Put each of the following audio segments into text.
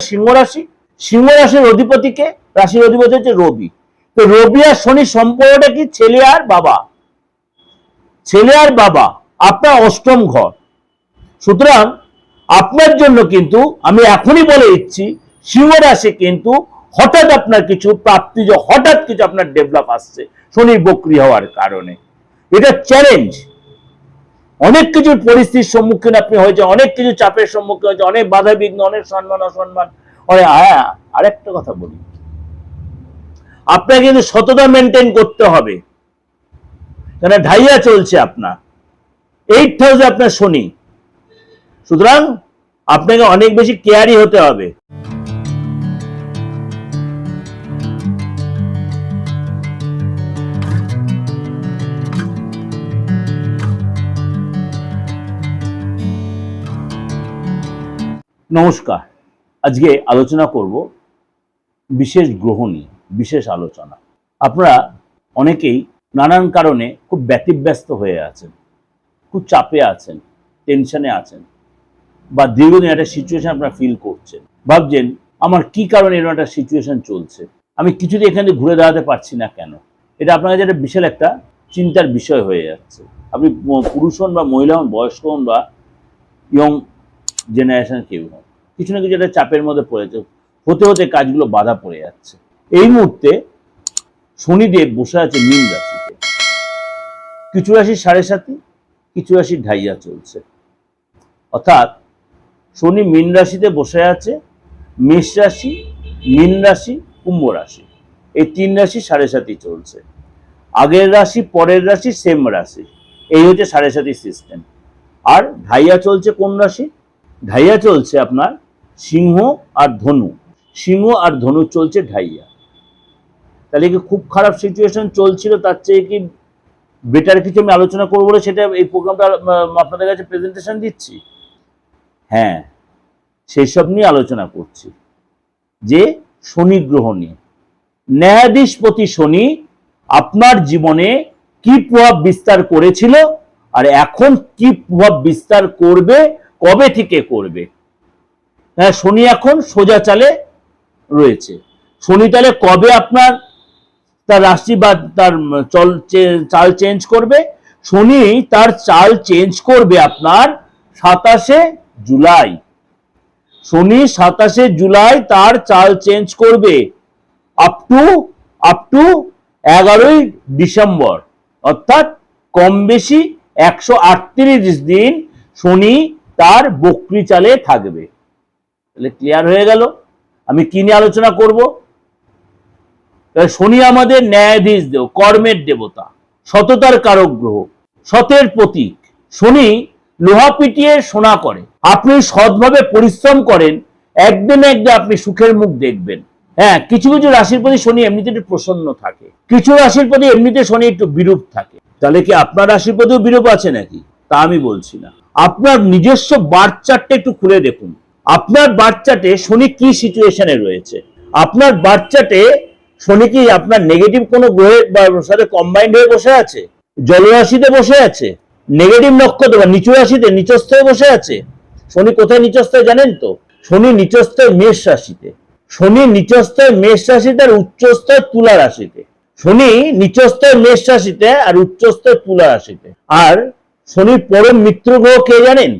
সিংহ রাশি। সিংহ রাশির অধিপতিকে, রাশির অধিপতি হচ্ছে রবি। তো রবি আর শনির সম্পর্কটা কি? ছেলে আর বাবা, ছেলে আর বাবা, আপনার অষ্টম ঘর। সুতরাং আপনার জন্য কিন্তু আমি এখনই বলে দিচ্ছি, সিংহ রাশি কিন্তু হঠাৎ আপনার কিছু প্রাপ্তি, হঠাৎ কিছু আপনার ডেভেলপ আসছে শনির বক্রী হওয়ার কারণে। এটা চ্যালেঞ্জ, অনেক কিছু পরিস্থিতির সম্মুখীন আপনি হয়েছে, অনেক কিছু চাপের সম্মুখীন হয়েছে, অনেক বাধা বিঘ্ন, অনেক সম্মান অসম্মান। আরেকটা কথা বলি, আপনাকে কিন্তু সততা মেনটেন করতে হবে, কেন ঢাইয়া চলছে আপনার 8th হাউসে আপনার শনি। সুতরাং আপনাকে অনেক বেশি কেয়ারি হতে হবে। নমস্কার, আজকে আলোচনা করব বিশেষ গ্রহ নিয়ে, বিশেষ আলোচনা। আপনারা অনেকেই নানান কারণে খুব ব্যতিব্যস্ত হয়ে আছেন, খুব চাপে আছেন, টেনশনে আছেন, বা দীর্ঘদিন একটা সিচুয়েশন আপনারা ফিল করছেন, ভাবছেন আমার কি কারণে এরকম একটা সিচুয়েশন চলছে, আমি কিছুতে এখানে ঘুরে দাঁড়াতে পারছি না কেন। এটা আপনার কাছে একটা বিশাল একটা চিন্তার বিষয় হয়ে যাচ্ছে। আপনি পুরুষ হন বা মহিলা হন, বয়স্ক হন বা ইয়ং জেনারেশন কেউ হন, কিছু না কিছু একটা চাপের মধ্যে পড়েছে, হতে হতে কাজগুলো বাধা পড়ে যাচ্ছে। এই মুহূর্তে শনিদেব বসে আছে মীন রাশিতে, কিছু রাশির 7.5, কিছু রাশির ঢাইয়া চলছে। অর্থাৎ শনি মীন রাশিতে বসে আছে, মেষ রাশি, মীন রাশি, কুম্ভ রাশি, এই 3 রাশি 7.5 চলছে। আগের রাশি, পরের রাশি, সেম রাশি, এই হচ্ছে 7.5 সিস্টেম। আর ঢাইয়া চলছে কোন রাশি? ঢাইয়া চলছে আপনার সিংহ আর ধনু, সিংহ আর ধনু চলছে ঢাইয়া। তাহলে কি খুব খারাপ সিচুয়েশন চলছিল? তার চেয়ে কি বেটার কিছু আমি আলোচনা করবো বলে সেটা এই প্রোগ্রামটা আপনাদের কাছে প্রেজেন্টেশন দিচ্ছি। হ্যাঁ, সেই সব নিয়ে আলোচনা করছি, যে শনি গ্রহ নিয়ে। ন্যায়াধীশপতি শনি আপনার জীবনে কি প্রভাব বিস্তার করেছিল আর এখন কি প্রভাব বিস্তার করবে, কবে থেকে করবে। হ্যাঁ, শনি এখন সোজা চালে রয়েছে। শনি তাহলে কবে আপনার তার রাশি বা তার চাল চেঞ্জ করবে? শনি তার চাল চেঞ্জ করবে আপনার 27শে জুলাই। শনি 27শে জুলাই তার চাল চেঞ্জ করবে আপ টু 11ই ডিসেম্বর, অর্থাৎ কম বেশি 138 দিন শনি তার বক্রী চালে থাকবে। তাহলে ক্লিয়ার হয়ে গেল আমি কি নিয়ে আলোচনা করব। শনি আমাদের ন্যায়াধীশ দেব, কর্মের দেবতা, সততার কারক গ্রহ, সতের প্রতীক। শনি লোহা পিটিয়ে সোনা করে। আপনি সৎভাবে পরিশ্রম করেন, একদিন একদিন আপনি সুখের মুখ দেখবেন। হ্যাঁ, কিছু কিছু রাশির প্রতি শনি এমনিতে একটু প্রসন্ন থাকে, কিছু রাশির প্রতি এমনিতে শনি একটু বিরূপ থাকে। তাহলে কি আপনার রাশির প্রতিও বিরূপ আছে নাকি? তা আমি বলছি না। আপনার নিজস্ব বার্থ চার্টটা একটু খুলে দেখুন, আপনার বার্থ চার্টে শনি কি সিচুয়েশনে রয়েছে। আপনার বার্থ চার্টে শনি কি আপনার নেগেটিভ কোনো গ্রহের সাথে কম্বাইন্ড হয়ে বসে আছে, জলরাশিতে বসে আছে, নেগেটিভ নক্ষত্র বা নিচু রাশিতে নিচস্থ হয়ে বসে আছে। শনি কোথায় নিচস্থ জানেন তো? শনি নিচস্থ মেষ রাশিতে, শনি নিচস্থ মেষ রাশিতে আর উচ্চস্থ তুলা রাশিতে। শনি নিচস্থ মেষ রাশিতে আর উচ্চস্থ তুলা রাশিতে। আর শনির পরম মিত্র গ্রহ কে জানেন?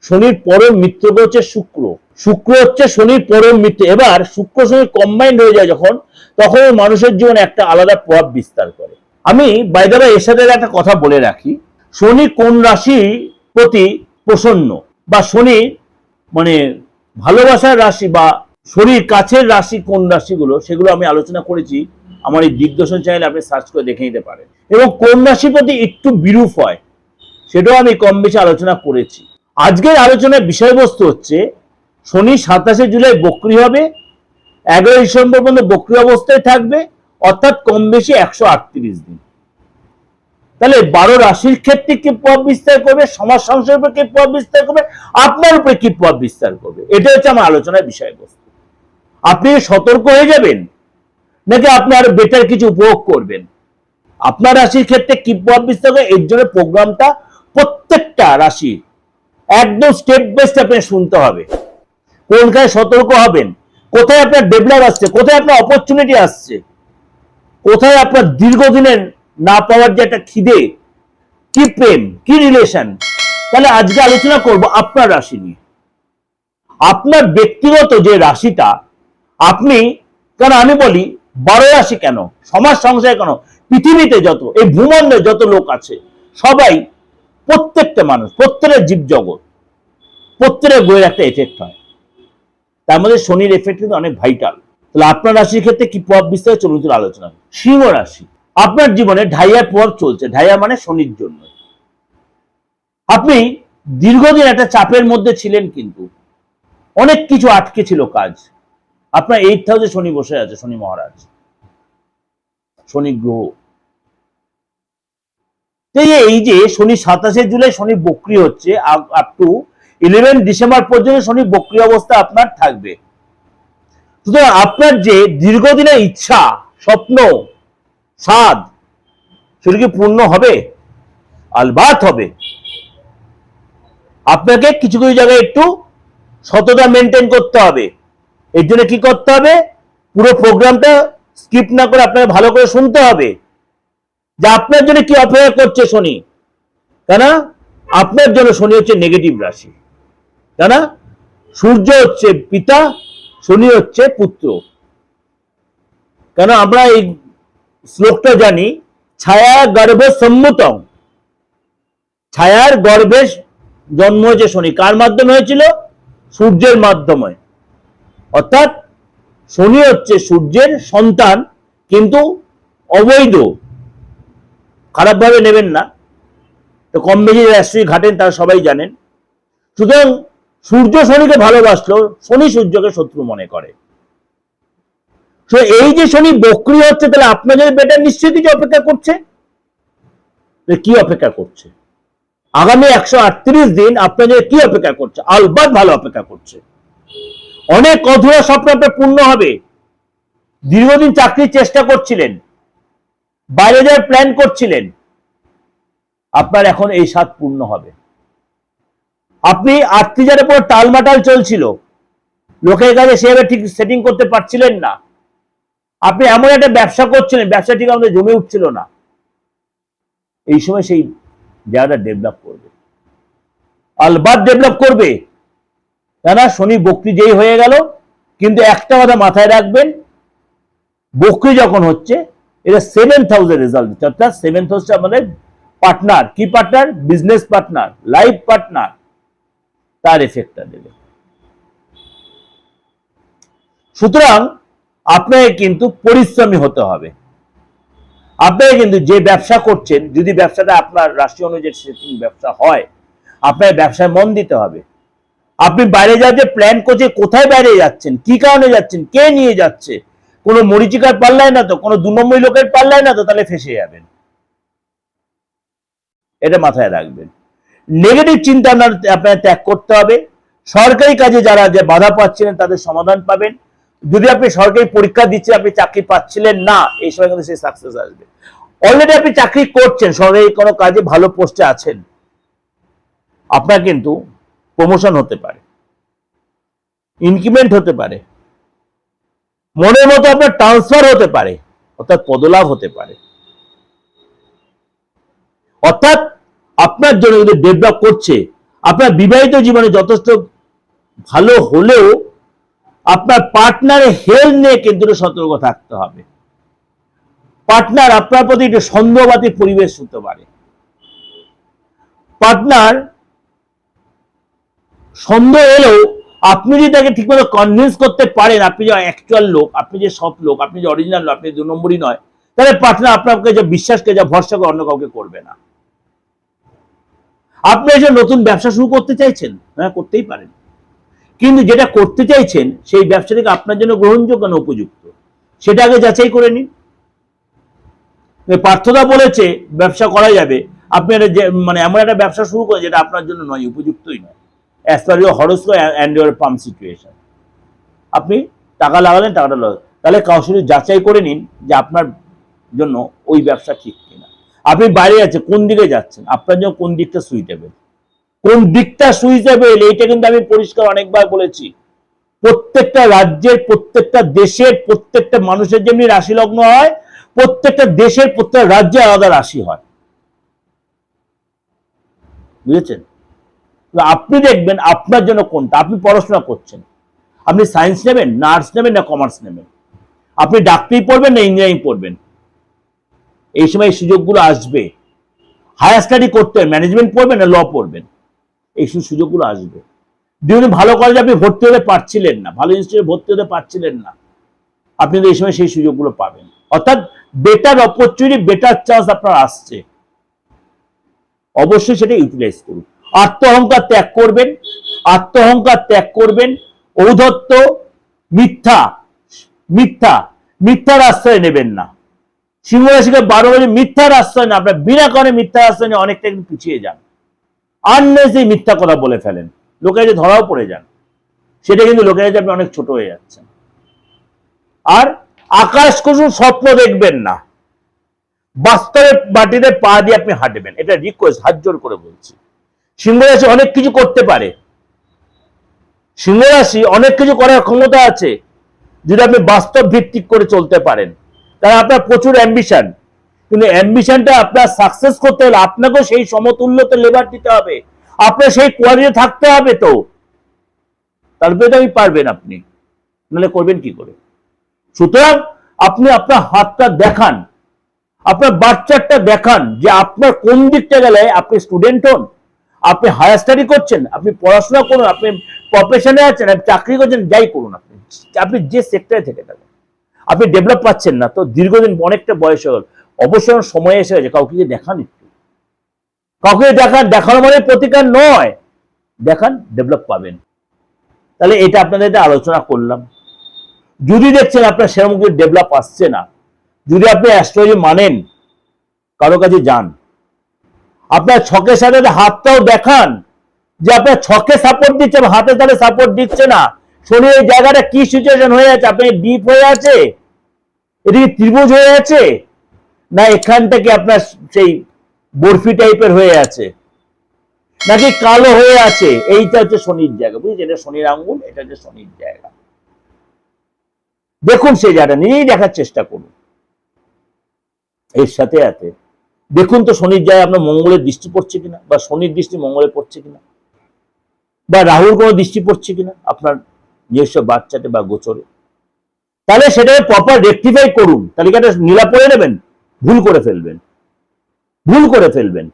শনির পরম মিত্র গ্রহ হচ্ছে শুক্র। শুক্র হচ্ছে শনির পরম মিত্র। এবার শুক্র শনি কম্বাইন্ড হয়ে যায় যখন, তখন মানুষের জীবনে একটা আলাদা প্রভাব বিস্তার করে। আমি বাই দ্য ওয়ে এর সাথে একটা কথা বলে রাখি, শনি কোন রাশি প্রতি প্রসন্ন বা শনি মানে ভালোবাসার রাশি বা শনির কাছের রাশি কোন রাশিগুলো, সেগুলো আমি আলোচনা করেছি আমার এই দিগদর্শন চ্যানেলে, আপনি সার্চ করে দেখে নিতে পারেন। এবং কোন রাশির প্রতি একটু বিরূপ হয় সেটাও আমি কম বেশি আলোচনা করেছি। আজকের আলোচনার বিষয়বস্তু হচ্ছে শনি 27শে জুলাই বক্রী হবে, 11 ডিসেম্বর পর্যন্ত বক্রী অবস্থায় থাকবে, অর্থাৎ কম বেশি 138 দিন। তাহলে 12 রাশির ক্ষেত্রে কি প্রভাব বিস্তার করবে, সমাজ সংসারের উপর কি প্রভাব বিস্তার করবে, আপনার উপরে কি প্রভাব বিস্তার করবে, এটা হচ্ছে আমার আলোচনার বিষয়বস্তু। আপনি সতর্ক হয়ে যাবেন নাকি আপনি আরো বেটার কিছু উপভোগ করবেন, আপনার রাশির ক্ষেত্রে কি প্রভাব বিস্তার করবে, এর জন্য প্রোগ্রামটা প্রত্যেকটা রাশি একদম স্টেপ বাই স্টেপ শুনতে হবে। কোনখানে সতর্ক হবেন, কোথায় আপনার ডেভেলপ আসছে, কোথায় আপনার অপরচুনিটি আসছে, কোথায় আপনার দীর্ঘদিনের না পাওয়ার যে একটা খিদে, কি প্রেম, কি রিলেশন। তাহলে আজকে আলোচনা করব আপনার রাশি নিয়ে। আপনার ব্যক্তিগত যে রাশিটা, আপনি, কেন আমি বলি 12 রাশি কেন, সমাজ সংসারে কেন, পৃথিবীতে যত এই ভূমণ্ডলে যত লোক আছে সবাই, প্রত্যেকটা মানুষ, প্রত্যেকের জীবজগৎ, প্রত্যেকের গ্রহের একটা এফেক্ট হয়। তার মধ্যে শনির এফেক্ট কিন্তু অনেক ভাইটাল। তাহলে আপনার রাশির ক্ষেত্রে কি প্রভাব বিস্তারে চলুন আলোচনা। সিংহ রাশি, আপনার জীবনে ঢাইয়ার প্রভাব চলছে। ঢাইয়া মানে শনির জন্য। আপনি দীর্ঘদিন একটা চাপের মধ্যে ছিলেন, কিন্তু অনেক কিছু আটকে ছিল কাজ। আপনার 8th হাউসে শনি বসে আছে, শনি মহারাজ, শনি গ্রহ। এই যে শনি 27 জুলাই শনি বক্রি হচ্ছে, আপ টু 11 ডিসেম্বর পর্যন্ত শনি বক্রি অবস্থা আপনার থাকবে। সুতরাং আপনার যে দীর্ঘদিনের ইচ্ছা, স্বপ্ন, সাধ, সেটা কি পূর্ণ হবে? আলবাত হবে। আপনাকে কিছু কিছু জায়গায় একটু সততা মেনটেন করতে হবে। এর জন্য কি করতে হবে? পুরো প্রোগ্রামটা স্কিপ না করে আপনাকে ভালো করে শুনতে হবে যে আপনার জন্য কি অপেক্ষা করছে শনি। কেন? আপনার জন্য শনি হচ্ছে নেগেটিভ রাশি। কেন? সূর্য হচ্ছে পিতা, শনি হচ্ছে পুত্র। কেন আমরা এই শ্লোকটা জানি, ছায়া গর্ভ সম্মুতং, ছায়ার গর্ভে জন্ম হয়েছে শনি। কার মাধ্যমে হয়েছিল? সূর্যের মাধ্যমে। অর্থাৎ শনি হচ্ছে সূর্যের সন্তান, কিন্তু অবৈধ। খারাপভাবে নেবেন না, তো কম বেশি অ্যাস্ট্রোলজি ঘাটেন তারা সবাই জানেন। সুতরাং সূর্য শনিকে ভালোবাসলো, শনি সূর্যকে শত্রু মনে করে। তো এই যে শনি বক্রি হচ্ছে, তাহলে আপনাদের বেটার নিশ্চয়ই কিছু অপেক্ষা করছে। কি অপেক্ষা করছে? আগামী 138 দিন আপনাদের কি অপেক্ষা করছে? আলবাত ভালো অপেক্ষা করছে। অনেক অধুরা স্বপ্ন আপনার পূর্ণ হবে। দীর্ঘদিন চাকরির চেষ্টা করছিলেন, বাইরে যাওয়ার প্ল্যান করছিলেন, আপনার এখন এই স্বাদ পূর্ণ হবে। আপনি আত্মীয়দের উপর টালমাটাল চলছিল, লোকের কাছে সেভাবে ঠিক সেটিং করতে পারছিলেন না। আপনি এমন একটা ব্যবসা করছিলেন, ব্যবসা ঠিক আমাদের জমে উঠছিল না। এই সময় সেই জায়গাটা ডেভেলপ করবে, আলবাত ডেভেলপ করবে। কেন? শনি বক্রি যেই হয়ে গেল। কিন্তু একটা কথা মাথায় রাখবেন, বক্রি যখন হচ্ছে, এটা 7th হাউসের রেজাল্ট দিচ্ছে। অর্থাৎ 7th হাউসটা আমাদের পার্টনার, কি partner? Business partner, life partner, তার এফেক্টটা দেবে। সুতরাং আপনাকে কিন্তু পরিশ্রমী হতে হবে। আপনাকে কিন্তু যে ব্যবসা করছেন, যদি ব্যবসাটা আপনার রাশি অনুযায়ী সেটিং ব্যবসা হয়, আপনার ব্যবসায় মন দিতে হবে। আপনি বাইরে যাতে প্ল্যান করছে, কোথায় বাইরে যাচ্ছেন, কি কারণে যাচ্ছেন, কে নিয়ে যাচ্ছে, কোনো মরিচিকার পাল্লায় না তো, কোনো 2 নম্বরী লোকের পাল্লায় না তো, তাহলে ফেসে যাবেন। এটা মাথায় রাখবেন। নেগেটিভ চিন্তা আপনার ত্যাগ করতে হবে। সরকারি কাজে যারা যে বাধা পাচ্ছিলেন তাদের সমাধান পাবেন। যদি আপনি সরকারি পরীক্ষা দিচ্ছেন, আপনি চাকরি পাচ্ছিলেন না, এই সময় কিন্তু সেই সাকসেস আসবে। অলরেডি আপনি চাকরি করছেন, সরকারি কোনো কাজে ভালো পোস্টে আছেন, আপনার কিন্তু প্রমোশন হতে পারে, ইনক্রিমেন্ট হতে পারে, মনের মতো আপনার ট্রান্সফার হতে পারে, অর্থাৎ পদলাভ হতে পারে। অর্থাৎ আপনার জন্য যদি ডেভেলপ করছে, আপনার বিবাহিত জীবনে যথেষ্ট ভালো হলেও আপনার পার্টনারের হেলথ নিয়ে কিন্তু সতর্ক থাকতে হবে। পার্টনার আপনার প্রতি একটু সন্দেহবাদী পরিবেশ হতে পারে। পার্টনার সন্দেহ এলেও আপনি যদি তাকে ঠিকমতো কনভিন্স করতে পারেন, আপনি যে অ্যাকচুয়াল লোক, আপনি যে সৎ লোক, আপনি যে অরিজিনাল লোক, আপনি 2 নম্বরই নয়, তাহলে পার্টনার আপনাকে যা বিশ্বাসকে, যা ভরসা করে, অন্য কাউকে করবে না। আপনি যে নতুন ব্যবসা শুরু করতে চাইছেন, হ্যাঁ করতেই পারেন, কিন্তু যেটা করতে চাইছেন সেই ব্যবসাটাকে আপনার জন্য গ্রহণযোগ্য না উপযুক্ত, সেটা আগে যাচাই করে নিন। পার্থদা বলেছে ব্যবসা করা যাবে, আপনি মানে এমন একটা ব্যবসা শুরু করেন যেটা আপনার জন্য নয়, উপযুক্তই নয়, as per your horoscope and your pump situation. আপনি টাকা লাগালেন, টাকাটা লাগালেন, তাহলে কাউন্সিল যাচাই করে নিন যে আপনার জন্য ওই ব্যবসা ঠিক কিনা। আপনি বাইরে যাচ্ছেন, কোন দিকে যাচ্ছেন, আপনার জন্য কোন দিকটা সুইটেবল, কোন দিকটা সুইটেবল, এইটা কিন্তু আমি পরিষ্কার অনেকবার বলেছি। প্রত্যেকটা রাজ্যের, প্রত্যেকটা দেশের, প্রত্যেকটা মানুষের যেমনি রাশি লগ্ন হয়, প্রত্যেকটা দেশের, প্রত্যেকটা রাজ্যে আলাদা রাশি হয়। বুঝেছেন? আপনি দেখবেন আপনার জন্য কোনটা। আপনি পড়াশোনা করছেন, আপনি সায়েন্স নেবেন না আর্টস নেবেন না কমার্স নেবেন, আপনি ডাক্তারি পড়বেন না ইঞ্জিনিয়ারিং পড়বেন, এই সময় এই সুযোগগুলো আসবে। হায়ার স্টাডি করতে ম্যানেজমেন্ট পড়বেন না ল পড়বেন, এই সুযোগগুলো আসবে। যদি ভালো কলেজে আপনি ভর্তি হতে পারছিলেন না, ভালো ইনস্টিটিউটে ভর্তি হতে পারছিলেন না, আপনি তো এই সময় সেই সুযোগগুলো পাবেন। অর্থাৎ বেটার অপরচুনিটি, বেটার চান্স আপনার আসছে, অবশ্যই সেটা ইউটিলাইজ করুন। আত্মঅহংকার ত্যাগ করবেন, আত্মঅহংকার ত্যাগ করবেন। ঔদ্ধত্য, মিথ্যা, মিথ্যা, মিথ্যার আশ্রয় নেবেন না। সিংহ রাশিকে 12 বছর মিথ্যার আশ্রয় না, আপনার বিনা কারণে মিথ্যার আশ্রয় নিয়ে অনেকটা কিন্তু পিছিয়ে যান, আননেসেসারি মিথ্যা কথা বলে ফেলেন, লোকেরা যে ধরাও পড়ে যান, সেটা কিন্তু লোকেরা যে আপনি অনেক ছোট হয়ে যাচ্ছেন। আর আকাশ কুসুম স্বপ্ন দেখবেন না, বাস্তবের মাটিতে পা দিয়ে আপনি হাঁটবেন, এটা রিকোয়েস্ট, হাত জোর করে বলছি। সিংহ রাশি অনেক কিছু করতে পারে, সিংহ রাশি অনেক কিছু করার ক্ষমতা আছে যদি আপনি বাস্তব ভিত্তিক করে চলতে পারেন। কারণ আপনার প্রচুর অ্যাম্বিশন, কিন্তু অ্যাম্বিশনটা আপনার সাকসেস করতে হলে আপনাকেও সেই সমতুল্যতে লেবার দিতে হবে, আপনার সেই কোয়ালিটি থাকতে হবে, তো তারপরে তো আমি পারবেন আপনি, নাহলে করবেন কি করে? সুতরাং আপনি আপনার হাতটা দেখান, আপনার বাচ্চাটা দেখান যে আপনার কোন দিকটা গেলে আপনি স্টুডেন্ট হন, আপনি হায়ার স্টাডি করছেন, আপনি পড়াশোনা করুন, আপনি প্রফেশনে আছেন, আপনি চাকরি করছেন, যাই করুন, আপনি যে সেক্টরে থেকে থাকেন, আপনি ডেভেলপ পাচ্ছেন না, তো দীর্ঘদিন অনেকটা বয়স হল, অবশ্যই সময় এসে গেছে কাউকে দেখান, একটু কাউকে দেখান। দেখানো মানে প্রতিকার নয়, দেখান, ডেভেলপ পাবেন। তাহলে এটা আপনাদের আলোচনা করলাম। যদি দেখছেন আপনার সেরকম কিছু ডেভেলপ আসছে না, যদি আপনি অ্যাস্ট্রোলজি মানেন, কারো কাছে যান, আপনার ছকের সাথে হাতটাও দেখান যে আপনার ছকে সাপোর্ট দিচ্ছে, হাতে তাহলে সাপোর্ট দিচ্ছে না, শরীরের এই জায়গাটা কি সিচুয়েশন হয়ে আছে, আপনি ডিপ হয়ে আছে, এদিকে ত্রিভুজ হয়ে আছে, না এখান থেকে আপনার সেই বরফি টাইপের হয়ে আছে, নাকি কালো হয়ে আছে, এইটা হচ্ছে শনির জায়গা। বুঝেছেন? এটা শনির আঙ্গুল, এটা হচ্ছে শনির জায়গা। দেখুন সেই জায়গাটা নিজেই দেখার চেষ্টা করুন। এর সাথে সাথে দেখুন তো শনির জায়গায় আপনার মঙ্গলের দৃষ্টি পড়ছে কিনা, বা শনির দৃষ্টি মঙ্গলে পড়ছে কিনা, বা রাহুর কোনো দৃষ্টি পড়ছে কিনা আপনার নিজস্ব বাচ্চাতে বা গোচরে। তাহলে সেটাকে প্রপার রেকটিফাই করুন। তালিকাটা নীলা পড়ে নেবেন, ভুল করে ফেলবেন, ভুল করে ফেলবেন।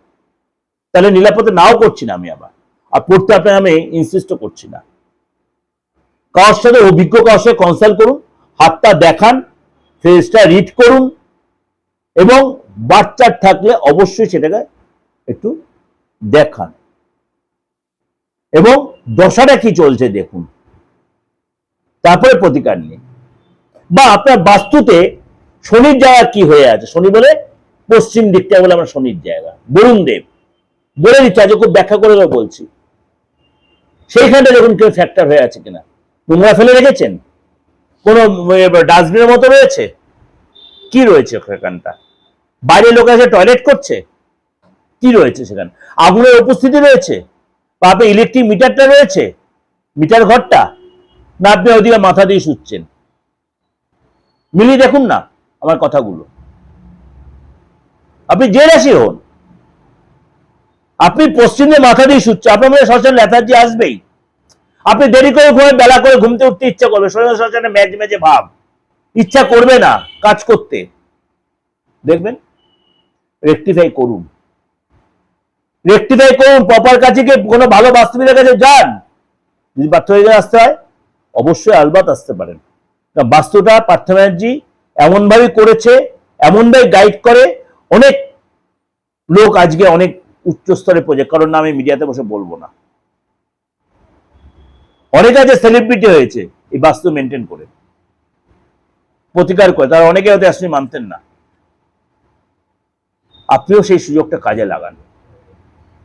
তাহলে নীলাপথে নাও করছি না আমি আবার, আর পড়তে আপনাকে আমি ইনসিস্ট করছি না। কারোর সাথে অভিজ্ঞ কারোর সাথে কনসাল্ট করুন, হাতটা দেখান, ফেসটা রিড করুন, এবং বাচ্চার থাকলে অবশ্যই সেটাকে একটু দেখান, এবং দশাটা কি চলছে দেখুন, তারপরে প্রতিকার নিন। বা আপনার বাস্তুতে শনির জায়গা কি হয়ে আছে, শনি বলে পশ্চিম দিকটা বলে আমার শনির জায়গা, বরুণ দেব বলে দিচ্ছে, আজ খুব ব্যাখ্যা করে বলছি, সেইখানটা দেখুন কেউ ফ্যাক্টর হয়ে আছে কিনা, নোংরা ফেলে রেখেছেন, কোনো ডাস্টবিনের মতো রয়েছে, কি রয়েছে সেখানটা, বাইরে লোক এসে টয়লেট করছে, কি রয়েছে সেখানে, আগুনের উপস্থিতি রয়েছে, বা আপনার ইলেকট্রিক মিটারটা রয়েছে, মিটার ঘরটা, না আপনি ওদিকে মাথা দিয়ে শুচ্ছেন, মিলিয়ে দেখুন না আমার কথাগুলো। আপনি যে রাশি হন, আপনি পশ্চিম দিয়ে মাথা দিয়ে শুচ্ছেন, আপনার মধ্যে সচেতন লেথার্জি আসবেই। আপনি দেরি করে ঘুমে, বেলা করে ঘুমতে উঠতে ইচ্ছা করবে, শরীর সচেতন ম্যাজ ম্যাজে ভাব, ইচ্ছা করবে না কাজ করতে। দেখবেন, রেকটিফাই করুন, রেকটিফাই করুন, প্রপার কাজে গিয়ে কোনো ভালো বাস্তুবিদের কাছে যান। যদি পার্থবাবু আসতে হয় অবশ্যই আলবাত আসতে পারেন, বাস্তুটা পার্থ ব্যানার্জি এমনভাবে করেছে, এমনভাবে গাইড করে, অনেক লোক আজকে অনেক উচ্চ স্তরে পৌঁছে, কারণ না আমি মিডিয়াতে বসে বলবো না, অনেক আছে সেলিব্রিটি হয়েছে এই বাস্তু মেনটেন করে, প্রতিকার করে, তারা অনেকে হয়তো আসলে মানতেন না। আপনিও সেই সুযোগটা কাজে লাগান,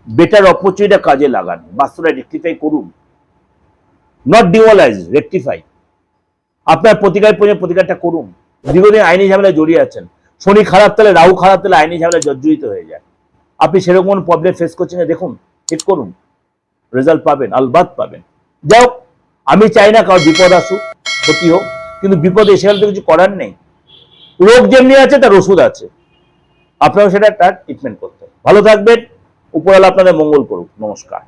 বেটার অপরচুনিটিটা কাজে লাগান, বাস্তুটা রেকটিফাই করুন, নট ডিমোলাইজ, রেকটিফাই। আপনার প্রতিকার প্রয়োজন, প্রতিকারটা করুন। দীর্ঘদিন আইনি ঝামেলায় জড়িয়ে আছেন, শনি খারাপ তাহলে, রাহু খারাপ তাহলে আইনি ঝামেলায় জর্জরিত হয়ে যায়। আপনি সেরকম প্রবলেম ফেস করছেন না, দেখুন, ঠিক করুন, রেজাল্ট পাবেন, আলবাত পাবেন। যাই হোক, আমি চাই না কারো বিপদ আসুক, ক্ষতি হোক, কিন্তু বিপদ এসে গেলে তো কিছু করার নেই। রোগ যেমনি আছে তার ওষুধ আছে, আপনারা সেটা একটা ট্রিটমেন্ট করতে হবে। ভালো থাকবেন, উপরওয়ালা আপনাদের মঙ্গল করুক। নমস্কার।